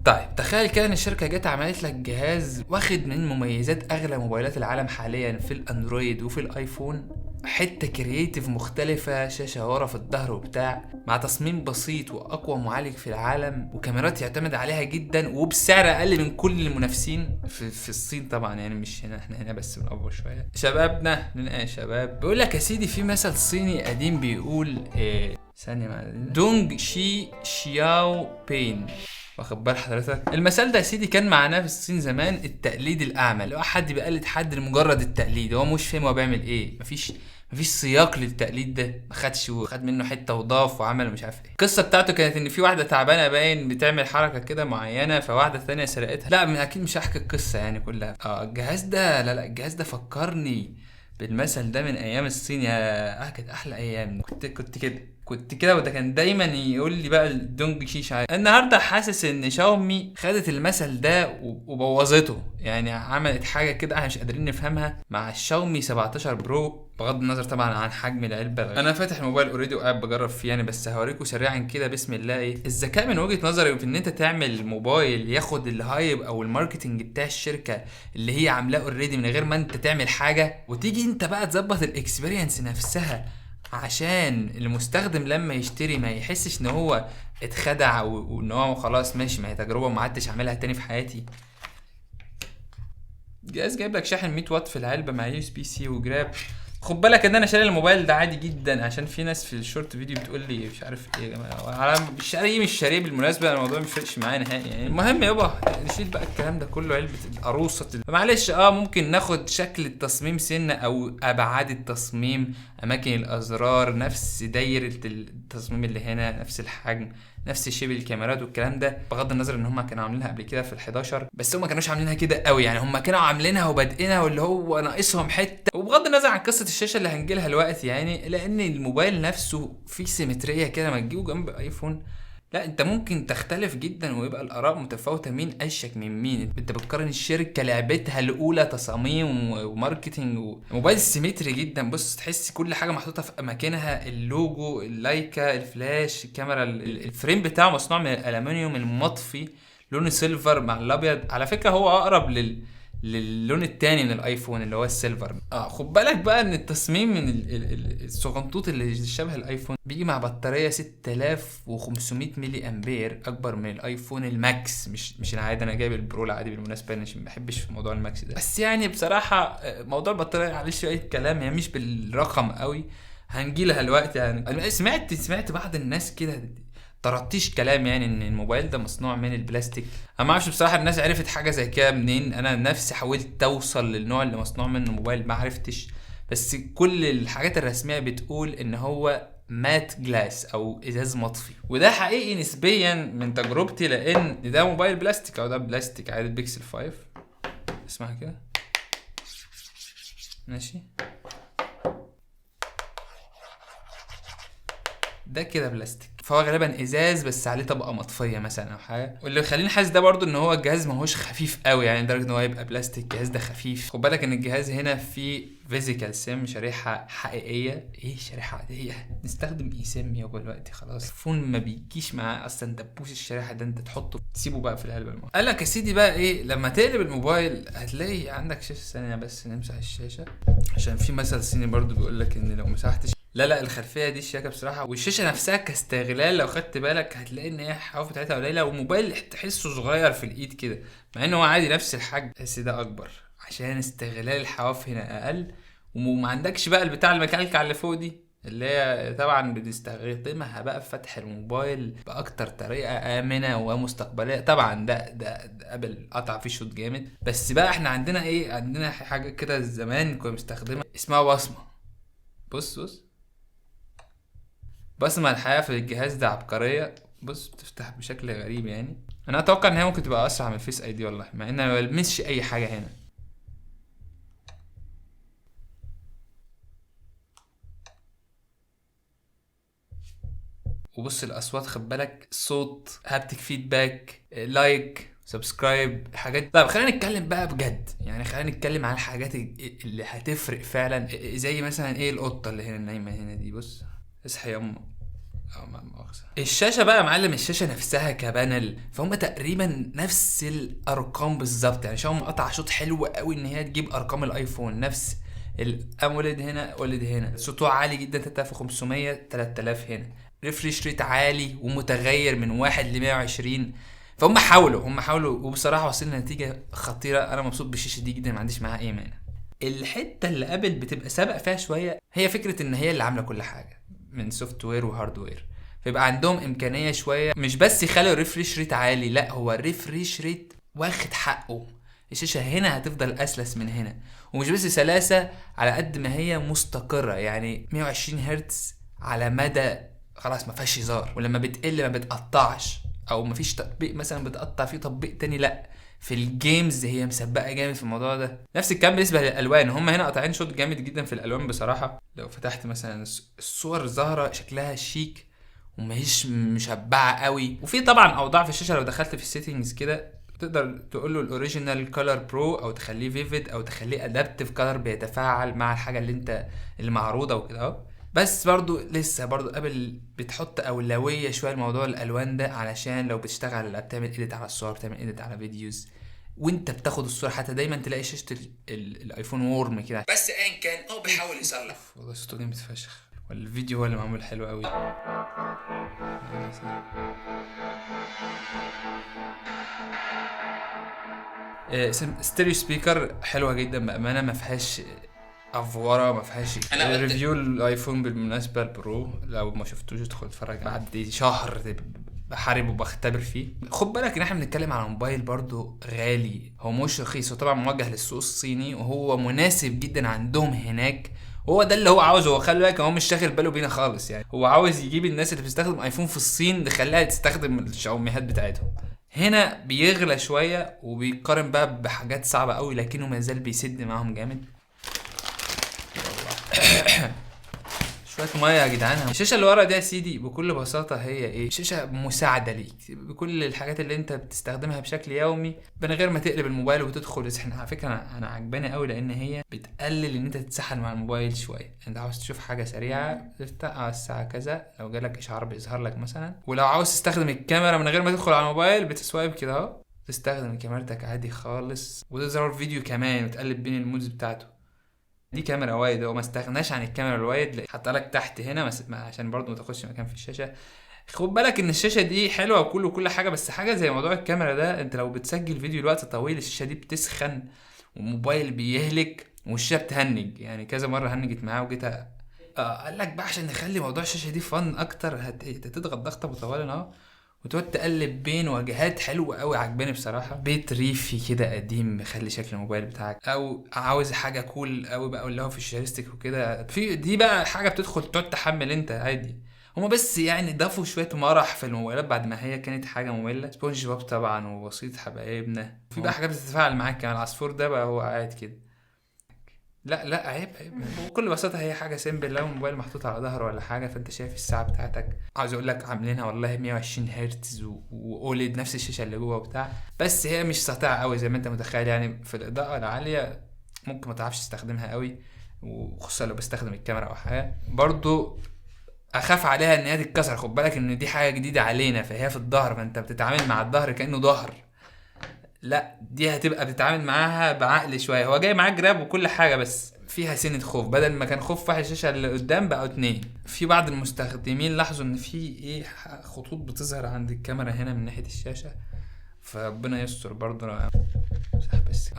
طيب تخيل كده ان الشركه جت عملت لك جهاز واخد من مميزات اغلى موبايلات العالم حاليا في الاندرويد وفي الايفون، حته كرييتيف مختلفه، شاشه ورا في الظهر وبتاع، مع تصميم بسيط واقوى معالج في العالم وكاميرات يعتمد عليها جدا وبسعر اقل من كل المنافسين في الصين طبعا، يعني مش هنا، احنا هنا بس بنقفوا شويه. شبابنا لنا شباب، بيقول لك يا سيدي في مثل صيني قديم بيقول إيه، ثانيه دونج شي شياو بين، واخد بال حضرتك؟ المثال ده يا سيدي كان معناه في الصين زمان التقليد الاعمى، اللي هو حد بيقلد حد لمجرد التقليد، هو مش فاهم هو بيعمل ايه، مفيش سياق للتقليد ده، ما خدش وخد منه حته وضاف وعمل مش عارف ايه. القصه بتاعته كانت ان في واحده تعبانه باين بتعمل حركه كده معينه، فواحده ثانيه سرقتها. لا من اكيد مش هحكي القصه يعني كلها. الجهاز ده، لا الجهاز ده فكرني بالمثل ده من ايام الصين، يا كانت احلى ايام. كنت كده وده كان دايما يقول لي بقى الدونج شيش عادي. النهارده حاسس ان شاومي خدت المثل ده وبوظته، يعني عملت حاجه كده احنا مش قادرين نفهمها مع الشاومي 17 برو. بغض النظر طبعا عن حجم العلبه، انا فاتح الموبايل اوريدي وقاعد بجرب فيه يعني، بس هوريكم سريعا كده بسم الله. ايه الذكاء من وجهه نظري في ان انت تعمل موبايل ياخد الهايب او الماركتنج بتاع الشركه اللي هي عاملاه اوريدي من غير ما انت تعمل حاجه، وتيجي انت بقى تظبط الاكسبيرينس نفسها عشان المستخدم لما يشتري ما يحسش ان هو اتخدع وان هو خلاص ماشي، ما هي تجربه وما عدتش اعملها تاني في حياتي. جهاز جايب لك شاحن 100 واط في العلبه مع يو اس بي سي وجراب. خد بالك ان انا شاري الموبايل ده عادي جدا، عشان في ناس في الشورت فيديو بتقول لي مش عارف ايه يا جماعه، انا مش شاريه بالمناسبه، الموضوع مش فارقش معايا نهائي يعني. المهم يابا نشيل بقى الكلام ده كله، علبه القروصه معلش. ممكن ناخد شكل التصميم سنه او ابعاد التصميم، اماكن الازرار نفس دايره التصميم اللي هنا، نفس الحجم، نفس شيب الكاميرات والكلام ده، بغض النظر ان هم كانوا عاملينها قبل كده في ال11، بس هم ما كانوش عاملينها كده قوي يعني، هم كانوا عاملينها وبادئينها واللي هو ناقصهم حته. وبغض النظر عن قصه الشاشه اللي هنجيلها دلوقتي يعني، لان الموبايل نفسه فيه سيمتريه كده، ما تجيبه جنب ايفون لا انت ممكن تختلف جدا ويبقى الاراء متفاوته، مين اشك من مين. انت بتقارن الشركه لعبتها الاولى تصاميم وماركتنج وموبايل سيمتري جدا، بص تحس كل حاجه محطوطه في اماكنها، اللوجو، اللايكا، الفلاش، الكاميرا، الفريم بتاعه مصنوع من الالومنيوم المطفي، لونه سيلفر مع الابيض. على فكره هو اقرب للون التاني من الايفون اللي هو السيلفر. خد بالك بقى ان التصميم من الصغنطوط اللي شبه الايفون بيجي مع بطاريه 6500 ملي امبير، اكبر من الايفون الماكس، مش العادي. انا جايب البرو العادي بالمناسبه، انا ما بحبش في موضوع الماكس ده، بس يعني بصراحه موضوع البطاريه عليه شويه كلام يعني، مش بالرقم قوي، هنجيلها دلوقتي يعني. سمعت بعض الناس كده طرطيش كلام يعني ان الموبايل ده مصنوع من البلاستيك. انا ما اعرفش بصراحه الناس عرفت حاجه زي كده منين، انا نفسي حاولت اوصل للنوع اللي مصنوع منه الموبايل ما عرفتش، بس كل الحاجات الرسميه بتقول ان هو مات جلاس او ازاز مطفي، وده حقيقي نسبيا من تجربتي، لان ده موبايل بلاستيك او ده بلاستيك عادي، بيكسل 5 اسمها كده ماشي، ده كده بلاستيك، فهو غالبا ازاز بس عليه طبقه مطفيه مثلا او حاجه. واللي يخليني حاسس ده برضو ان هو الجهاز ما هوش خفيف قوي يعني لدرجه ان هو يبقى بلاستيك، الجهاز ده خفيف. خد بالك ان الجهاز هنا فيه فيزيكال سيم، شريحه حقيقيه. ايه شريحه عاديه؟ نستخدم اي سيم يابا دلوقتي خلاص، فون ما بيجيش معاه اصلا دبوس الشريحه ده، انت تحطه تسيبه بقى في العلبه الموبايل. قال لك يا سيدي بقى ايه، لما تقلب الموبايل هتلاقي عندك شاشه. ثانيه بس نمسح الشاشه، عشان في مثل صيني برضو بيقول لك ان لو مسحتش، لا الخلفيه دي شياكه بصراحه، والشاشه نفسها كاستغلال لو خدت بالك هتلاقي ان هي الحواف بتاعتها قليله، وموبايل تحسه صغير في الايد كده، مع انه هو عادي نفس الحجم بس ده اكبر عشان استغلال الحواف هنا اقل. وما عندكش بقى البتاع المكلكع اللي فوق دي، اللي هي طبعا بنستخدمها بقى في فتح الموبايل باكتر طريقه امنه ومستقبليه. طبعا ده قبل قطع فيه شوط جامد، بس بقى احنا عندنا ايه، عندنا حاجه كده زمان كنا بنستخدمها اسمها بصمه. بص بصمة الحقيقة في الجهاز ده عبقرية، بص بتفتح بشكل غريب يعني. انا اتوقع ان هي ممكن تبقى اسرع من الفيس اي دي والله، مع ان انا ما بلمسش اي حاجة هنا. وبص الاصوات، خد بالك صوت، هابتك فيدباك، لايك، سبسكرايب، حاجات. طب خلينا نتكلم بقى بجد يعني، خلينا نتكلم عن الحاجات اللي هتفرق فعلا، زي مثلا ايه القطة اللي هنا نايمة هنا دي، بص اصحي يا امه، ما مؤاخذة. الشاشة بقى يا معلم، الشاشة نفسها كبانل فهم تقريبا نفس الارقام بالظبط، يعني شاومي قطع شوط حلو قوي ان هي تجيب ارقام الايفون، نفس الاموليد هنا اوليد هنا، سطوع عالي جدا 3500 3000 هنا، ريفريش ريت عالي ومتغير من 1 ل 120. فهم حاولوا وبصراحة وصلنا لنتيجة خطيرة. انا مبسوط بالشاشة دي جدا، ما عنديش معاها اي مانع. الحتة اللي ابل بتبقى سابقة فيها شوية هي فكرة ان هي اللي عاملة كل حاجة من سوفت وير وهاردوير، فيبقى عندهم امكانيه شويه مش بس يخلوا الريفريش ريت عالي، لا هو الريفريش ريت واخد حقه. الشاشه هنا هتفضل اسلس من هنا، ومش بس سلاسه على قد ما هي مستقره، يعني 120 هرتز على مدى خلاص ما فيهاش هزار. ولما بتقل ما بتقطعش، او ما فيش تطبيق مثلا بتقطع فيه تطبيق تاني، لا في الجيمز هي مسبقه جامد في الموضوع ده. نفس الكلام بالنسبه للالوان، هم هنا قاطعين شوط جامد جدا في الالوان بصراحه. لو فتحت مثلا الصور ظاهره شكلها شيك وماهيش مشبعه قوي. وفي طبعا اوضاع في الشاشه، لو دخلت في السيتنجز كده تقدر تقول له الاوريجينال كولر برو، او تخليه فيفيد، او تخليه ادابتيف كولر بيتفاعل مع الحاجه اللي معروضه وكده اهو. بس برضو لسه برضو ابل بتحط اولويه شويه لموضوع الالوان ده، علشان لو بتشتغل بتعمل اديت على الصور، بتعمل اديت على فيديوز، وانت بتاخد الصوره حتى دايما تلاقي شاشه الايفون وورم كده. بس ايا كان هو بيحاول يصلح. والله صوته جامد فشخ، والفيديو هو اللي معمول حلو قوي. ستيريو سبيكر حلوه جدا بامانه، ما فيهاش افوره، ما فيهاش. ريفيو الايفون بالمناسبه البرو لو ما شفتوش ادخل اتفرج، بعد شهر بحارب وبختبر فيه. خد بالك ان احنا بنتكلم على موبايل برضو غالي، هو مش رخيص، هو طبعا موجه للسوق الصيني وهو مناسب جدا عندهم هناك، هو ده اللي هو عاوزه. هو خلي بالك هو مش شاغل باله بينا خالص، يعني هو عاوز يجيب الناس اللي بتستخدم ايفون في الصين تخليها تستخدم الشاوميهات بتاعتهم. هنا بيغلى شويه وبيقارن بقى بحاجات صعبه قوي، لكنه ما زال بيسد معاهم جامد. شويه ميه يا جدعان. الشاشه اللي ورا دي يا سيدي بكل بساطه هي ايه؟ شاشه مساعده ليك بكل الحاجات اللي انت بتستخدمها بشكل يومي من غير ما تقلب الموبايل وتدخل تسحن. على فكره انا عجباني قوي، لان هي بتقلل ان انت تتسحل مع الموبايل شويه. انت عاوز تشوف حاجه سريعه تفتح الساعه كذا، لو جالك اشعار بيظهر لك مثلا. ولو عاوز تستخدم الكاميرا من غير ما تدخل على الموبايل بتسوايب كده اهو، تستخدم كاميرتك عادي خالص، وتظهر فيديو كمان وتقلب بين المودز بتاعته. دي كاميرا وايد، هو ما استغناش عن الكاميرا الوايد، حط لك تحت هنا عشان برضو ما تاخدش مكان في الشاشه. خد بالك ان الشاشه دي حلوه وكل حاجه، بس حاجه زي موضوع الكاميرا ده، انت لو بتسجل فيديو لوقت طويل الشاشه دي بتسخن والموبايل بيهلك والشاشه بتهنج. يعني كذا مره هنجت معاه وجيت قال لك بقى عشان نخلي موضوع الشاشه دي فن اكتر هتضغط ضغطه مطوله اهو وتقعد تقلب بين واجهات حلوه قوي، عجباني بصراحه. بيت ريفي كده قديم مخلي شكل الموبايل بتاعك، او عاوز حاجه كول قوي بقى اللي هو في الجويستيك وكده، في دي بقى حاجه بتدخل تقعد تحمل انت عادي. هما بس يعني ضافوا شويه مرح في الموبايلات بعد ما هي كانت حاجه ممله. سبونج بوب طبعا وبسيط حبايبنا، في بقى حاجات بتتفاعل معاك كمان. العصفور ده بقى هو قاعد كده، لا عيب بكل بساطه هي حاجه سيمبل. لو الموبايل محطوط على ظهره ولا حاجه فانت شايف الساعه بتاعتك، عاوز اقول لك عاملينها والله 120 هرتز واوليد نفس الشاشه اللي جوه وبتاع، بس هي مش ساطعه قوي زي ما انت متخيل. يعني في الاضاءه العاليه ممكن ما تعرفش تستخدمها قوي، وخصوصا لو بستخدم الكاميرا او حاجه. برضو اخاف عليها ان هي تتكسر. خد بالك ان دي حاجه جديده علينا، فهي في الظهر، فانت بتتعامل مع الظهر كانه ظهر. لا دي هتبقى بتتعامل معاها بعقل شويه. هو جاي معاه جراب وكل حاجه، بس فيها سنه خوف، بدل ما كان خوف واحد الشاشه اللي قدام بقوا 2. في بعض المستخدمين لاحظوا ان في ايه خطوط بتظهر عند الكاميرا هنا من ناحيه الشاشه، فربنا يستر برضه. بس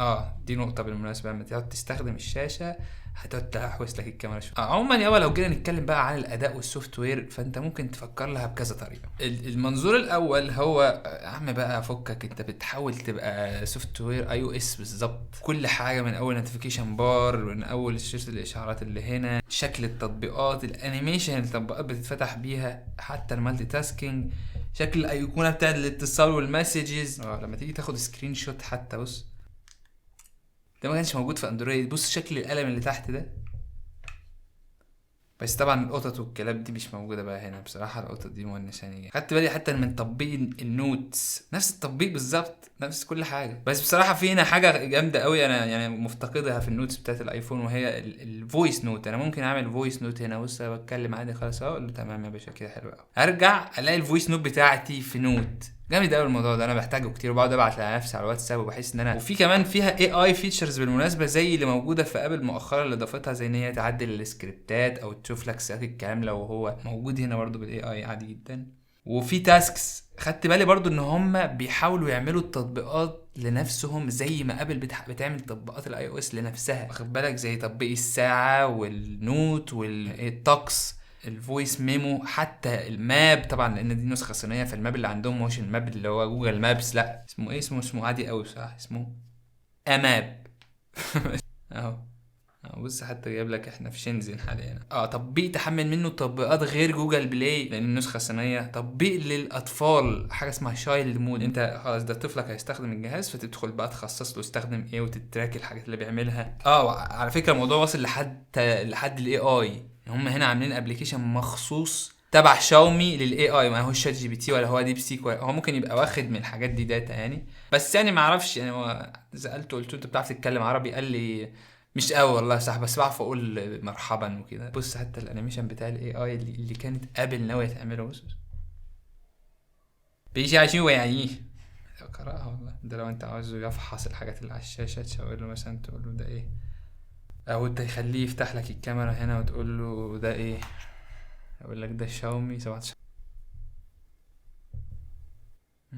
دي نقطه بالمناسبه، لما تقعد تستخدم الشاشه هتقعد تحوس لك الكاميرا شويه. عموما يابا لو جينا نتكلم بقى عن الاداء والسوفت وير، فانت ممكن تفكر لها بكذا طريقه. المنظور الاول هو يا عم بقى فكك، انت بتحاول تبقى سوفت وير اي او اس بالظبط. كل حاجه من اول نوتيفيكيشن بار، من اول شاشه الاشعارات اللي هنا، شكل التطبيقات، الانيميشن اللي التطبيقات بتتفتح بيها، حتى المالتي تاسكينج، شكل الايقونه بتاعت الاتصال والمسجز. لما تيجي تاخد سكرين شوت حتى، بص ده ما كانش موجود في اندرويد. بص شكل القلم اللي تحت ده، بس طبعا القطط والكلاب دي مش موجوده بقى هنا بصراحه. القطط دي مونسانيه. خدت بالي حتى من تطبيق النوتس، نفس التطبيق بالظبط، نفس كل حاجه. بس بصراحه في هنا حاجه جامده قوي انا يعني مفتقدها في النوتس بتاعت الايفون، وهي الفويس نوت. انا ممكن اعمل فويس نوت هنا. بص انا بتكلم عادي خلاص اهو، اقول له تمام يا باشا كده حلو قوي، ارجع الاقي الفويس نوت بتاعتي في نوت. جامد قوي الموضوع ده، انا بحتاجه كتير وبقعد ابعت لنفسي على الواتساب وبحس ان انا. وفي كمان فيها اي اي فيتشرز بالمناسبه زي اللي موجوده في ابل مؤخرا اللي ضافتها، زي ان هي تعدل السكريبتات او تشوف لك سياق الكلام لو هو موجود هنا برضو بالاي اي عادي جدا. وفي تاسكس خدت بالي برضو ان هم بيحاولوا يعملوا التطبيقات لنفسهم زي ما ابل بتعمل تطبيقات الاي او اس لنفسها. واخد بالك زي تطبيق الساعه والنوت والطقس، الفويس ميمو، حتى الماب طبعا لان دي نسخه صينيه، فالماب اللي عندهم مش الماب اللي هو جوجل مابس، لا اسمه ايه، اسمه عادي قوي صح، اسمه اماب. اهو بص حتى جايب لك احنا في شنزن حاليا. تطبيق تحمل منه تطبيقات غير جوجل بلاي لان النسخه الصينيه. تطبيق للاطفال حاجه اسمها شايلد مود، انت خلاص ده طفلك هيستخدم الجهاز فتدخل بقى تخصص له يستخدم ايه وتتراك الحاجات اللي بيعملها. على فكره الموضوع واصل لحد الاي اي. هم هنا عاملين ابلكيشن مخصوص تبع شاومي للاي اي، ما هو شات جي بي تي ولا هو ديب سيك ولا هو ممكن يبقى واخد من الحاجات دي داتا يعني. بس يعني ما اعرفش يعني، هو سالته قلت له انت بتعرف تتكلم عربي؟ قال لي مش قوي والله صح، بس بعرف اقول مرحبا وكده. بص حتى الانيميشن بتاع الاي اي اللي كانت ابل ناويه تعمله، بص بيجي عشان يعني قراها والله. ده لو انت عاوزه يفحص الحاجات اللي على الشاشه تشاور له مثلا تقول له ده ايه، او انت يخليه يفتح لك الكاميرا هنا وتقول له ده ايه، اقول لك ده شاومي 17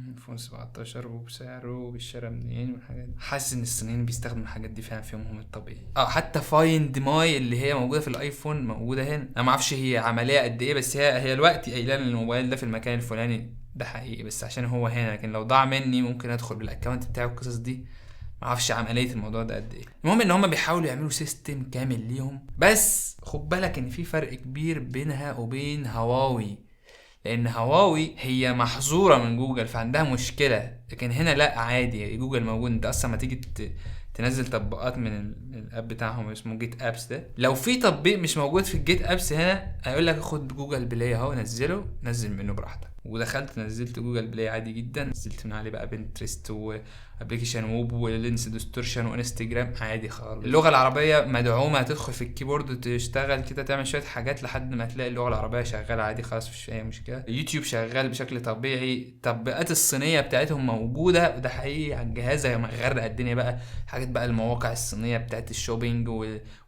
ايفون 17 وبسعره وبالشراء منين والحاجات دي. حاسس ان الصينيين بيستخدموا الحاجات دي فعلا في يومهم الطبيعي. حتى فايند ماي اللي هي موجوده في الايفون موجوده هنا. انا ما اعرفش هي عمليه قد ايه، بس هي الوقت قايله لي الموبايل ده في المكان الفلاني، ده حقيقي بس عشان هو هنا. لكن لو ضاع مني ممكن ادخل بالاكونت بتاعه القصص دي، ما اعرفش عمليه الموضوع ده قد ايه. المهم ان هم بيحاولوا يعملوا سيستم كامل ليهم. بس خد بالك ان في فرق كبير بينها وبين هواوي، لان هواوي هي محظوره من جوجل فعندها مشكله، لكن هنا لا عادي جوجل موجود. انت اصلا ما تيجي تنزل تطبيقات من الاب بتاعهم اسمه جيت ابس، ده لو في تطبيق مش موجود في الجيت ابس هنا هيقول لك خد جوجل بلاي اهو نزله، نزل منه براحتك. ودخلت نزلت جوجل بلاي عادي جدا، نزلت من عليه بقى بنترست وابلكيشن ووب ولينس ديستورشن وانستجرام عادي خالص. اللغه العربيه مدعومه، هتدخل في الكيبورد تشتغل كده تعمل شويه حاجات لحد ما تلاقي اللغه العربيه شغاله عادي خلاص مفيش اي مشكله. يوتيوب شغال بشكل طبيعي، التطبيقات الصينيه بتاعتهم موجوده وده حقيقي على الجهاز غرق الدنيا بقى. حاجات بقى المواقع الصينيه بتاعت الشوبينج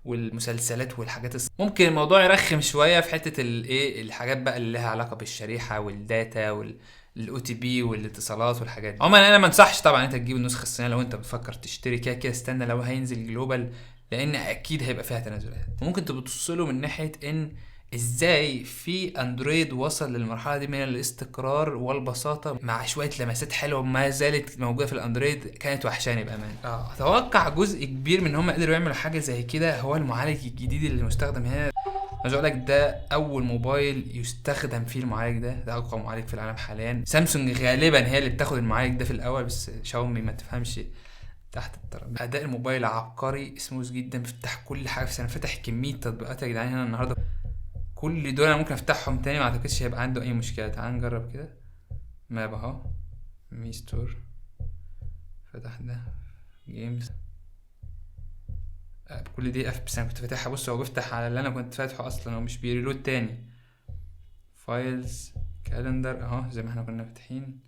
والمسلسلات والحاجات ممكن الموضوع يرخم شويه في حته الايه الحاجات بقى اللي لها علاقه بالشريحه والداتا والاو تي بي والاتصالات والحاجات دي. عموما انا ما انصحش طبعا انت تجيب النسخه الصينيه لو انت بتفكر تشتري كده استنى لو هينزل جلوبال، لان اكيد هيبقى فيها تنازلات. وممكن تبص له من ناحيه ان ازاي في اندرويد وصل للمرحله دي من الاستقرار والبساطه مع شويه لمسات حلوه ما زالت موجوده في الاندرويد، كانت وحشاني بامان. اتوقع جزء كبير من هم قدروا يعملوا حاجه زي كده هو المعالج الجديد اللي مستخدم هنا. عايز اقول لك ده اول موبايل يستخدم فيه المعالج ده اقوى معالج في العالم حاليا. سامسونج غالبا هي اللي بتاخد المعالج ده في الاول، بس شاومي ما تفهمش تحت الترابيزه. اداء الموبايل عبقري، سموث جدا، بيفتح كل حاجه. انا فاتح كميه تطبيقات يا جدعان هنا النهارده، كل دول انا ممكن افتحهم تاني ما اعتقدش هيبقى عنده اي مشكله. تعال نجرب كده. ماب اهو، مي ستور، فتحنا جيمز، كل دي بس انا كنت فاتحها. بص هو بيفتح على اللي انا كنت فاتحه اصلا ومش بيريلود تاني. فايلز، كالندر اهو زي ما احنا كنا فاتحين،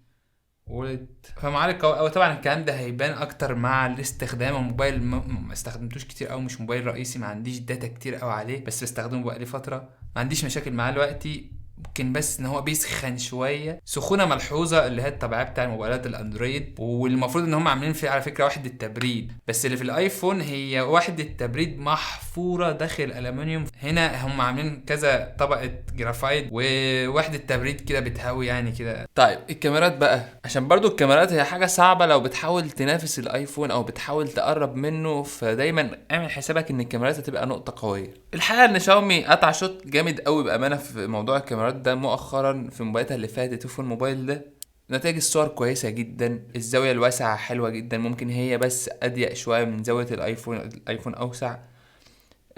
وولت. فمعالج او طبعا الكلام ده هيبان اكتر مع الاستخدام. الموبايل ما استخدمتوش كتير او مش موبايل رئيسي، ما عنديش داتا كتير قوي عليه، بس بستخدمه بقالي فتره، ما عنديش مشاكل معاه دلوقتي. ممكن بس ان هو بيسخن شويه سخونه ملحوظه اللي هي الطبيعه بتاع الموبايلات الاندرويد، والمفروض ان هم عاملين فيه على فكره وحده تبريد، بس اللي في الايفون هي وحده تبريد محفوره داخل الالومنيوم. هنا هم عاملين كذا طبقه جرافايت ووحده تبريد كده بتهوي يعني كده. طيب الكاميرات بقى، عشان برضو الكاميرات هي حاجه صعبه لو بتحاول تنافس الايفون او بتحاول تقرب منه، فدايما اعمل حسابك ان الكاميرات هتبقى نقطه قويه. الحقيقه ان شاومي قطع شوط جامد قوي بامانه في موضوع الكاميرات ده مؤخرا في موبايلاتها اللي فاتت وفي الموبايل ده. نتائج الصور كويسه جدا، الزاويه الواسعه حلوه جدا، ممكن هي بس اضيق شويه من زاويه الايفون اوسع.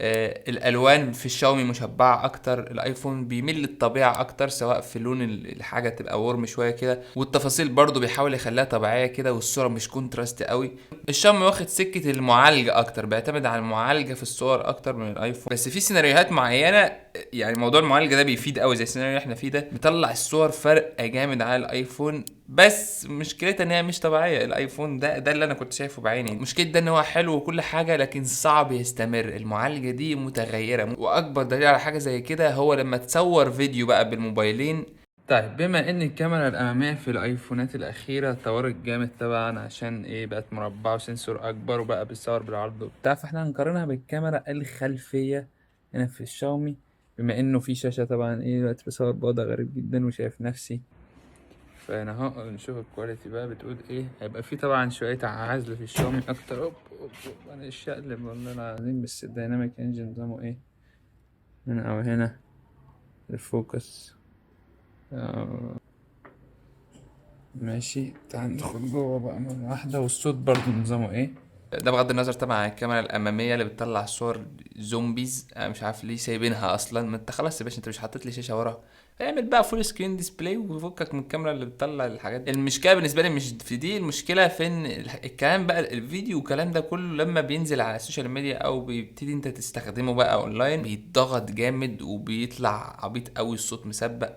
الالوان في الشاومي مشبعه اكتر، الايفون بيميل للطبيعه اكتر، سواء في لون الحاجه تبقى ورم شويه كده، والتفاصيل برضو بيحاول يخليها طبيعيه كده، والصوره مش كونتراست قوي. الشاومي واخد سكه المعالجه اكتر، بيعتمد على المعالجه في الصور اكتر من الايفون. بس في سيناريوهات معينه يعني موضوع المعالجه ده بيفيد قوي، زي السيناريو اللي احنا فيه ده بيطلع الصور فرق جامد على الايفون. بس مشكلتها ان هي مش طبيعيه. الايفون ده اللي انا كنت شايفه بعيني. مشكلة ده ان هو حلو وكل حاجه، لكن صعب يستمر، المعالجه دي متغيره. واكبر دليل على حاجه زي كده هو لما تصور فيديو بقى بالموبايلين. طيب بما ان الكاميرا الاماميه في الايفونات الاخيره اتطورت جامد طبعا، عشان ايه؟ بقت مربعه وسنسور اكبر وبقى بيصور بالعرض وبتاع، فاحنا هنقارنها بالكاميرا الخلفيه هنا في الشاومي. بما انه في شاشه طبعا ايه دلوقتي بصور بوضع غريب جدا وشايف نفسي، فانا اهو نشوف الكواليتي بقى بتقول ايه. هيبقى في طبعا شويه عزل في الشاومي اكتر. أوب. انا الشقلب والله العظيم. بس الديناميك انجن نظامه ايه هنا او هنا؟ الفوكس ماشي. تعال ندخل جوه بقى مرة واحدة. والصوت برضو نظامه ايه؟ ده بغض النظر طبعا عن الكاميرا الاماميه اللي بتطلع صور زومبيز. انا مش عارف ليه سايبينها اصلا. ما انت خلاص يا باشا، انت مش حاطط لي شاشه ورا، اعمل بقى فول سكرين ديسبلاي وفكك من الكاميرا اللي بتطلع الحاجات دي. المشكله بالنسبه لي مش في دي، المشكله في ان الكلام بقى الفيديو والكلام ده كله لما بينزل على السوشيال ميديا او بيبتدي انت تستخدمه بقى اونلاين، بيتضغط جامد وبيطلع عبيط قوي، الصوت مسبق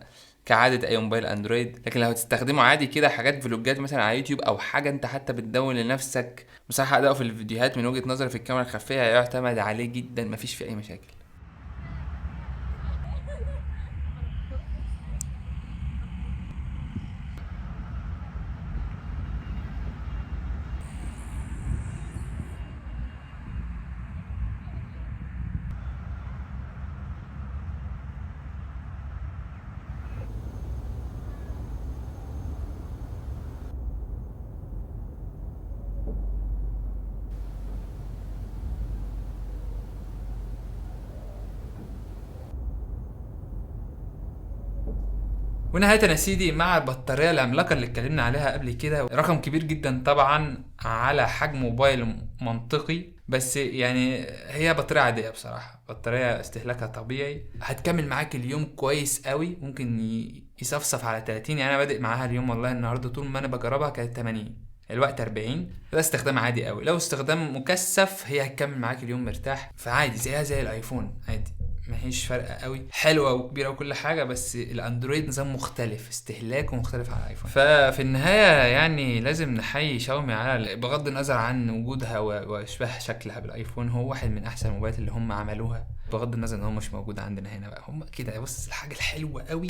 كعادة اي موبايل اندرويد. لكن لو تستخدمه عادي كده، حاجات فلوجات مثلا على يوتيوب او حاجة انت حتى بتدون لنفسك، مساحة اداؤه في الفيديوهات من وجهة نظري في الكاميرا الخلفية يعتمد عليه جدا، مفيش فيه اي مشاكل. ونهاية يا سيدي مع البطارية العملاقة اللي اتكلمنا عليها قبل كده، رقم كبير جدا طبعا على حجم موبايل منطقي، بس يعني هي بطارية عادية بصراحة، بطارية استهلاكها طبيعي، هتكمل معاك اليوم كويس قوي. ممكن يصفصف على 30. يعني انا بادئ معاها اليوم والله النهارده طول ما انا بجربها كانت 80، الوقت 40. ده استخدام عادي قوي. لو استخدام مكثف هي هتكمل معاك اليوم مرتاح، فعادي زيها زي الايفون عادي، ماهيش فارقه قوي. حلوه وكبيره وكل حاجه، بس الاندرويد نظام مختلف، استهلاكه مختلف على الايفون. ففي النهايه يعني لازم نحيي شاومي على بغض النظر عن وجودها واشباه شكلها بالايفون، هو واحد من احسن الموبايلات اللي هم عملوها، بغض النظر ان هو مش موجود عندنا هنا. بقى هم كده بص الحاجه الحلوه قوي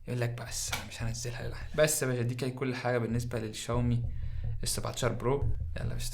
يقول لك بس انا مش هنزلها للعالم. بس يا باشا دي كانت كل حاجه بالنسبه للشاومي ال 17 برو. يلا مش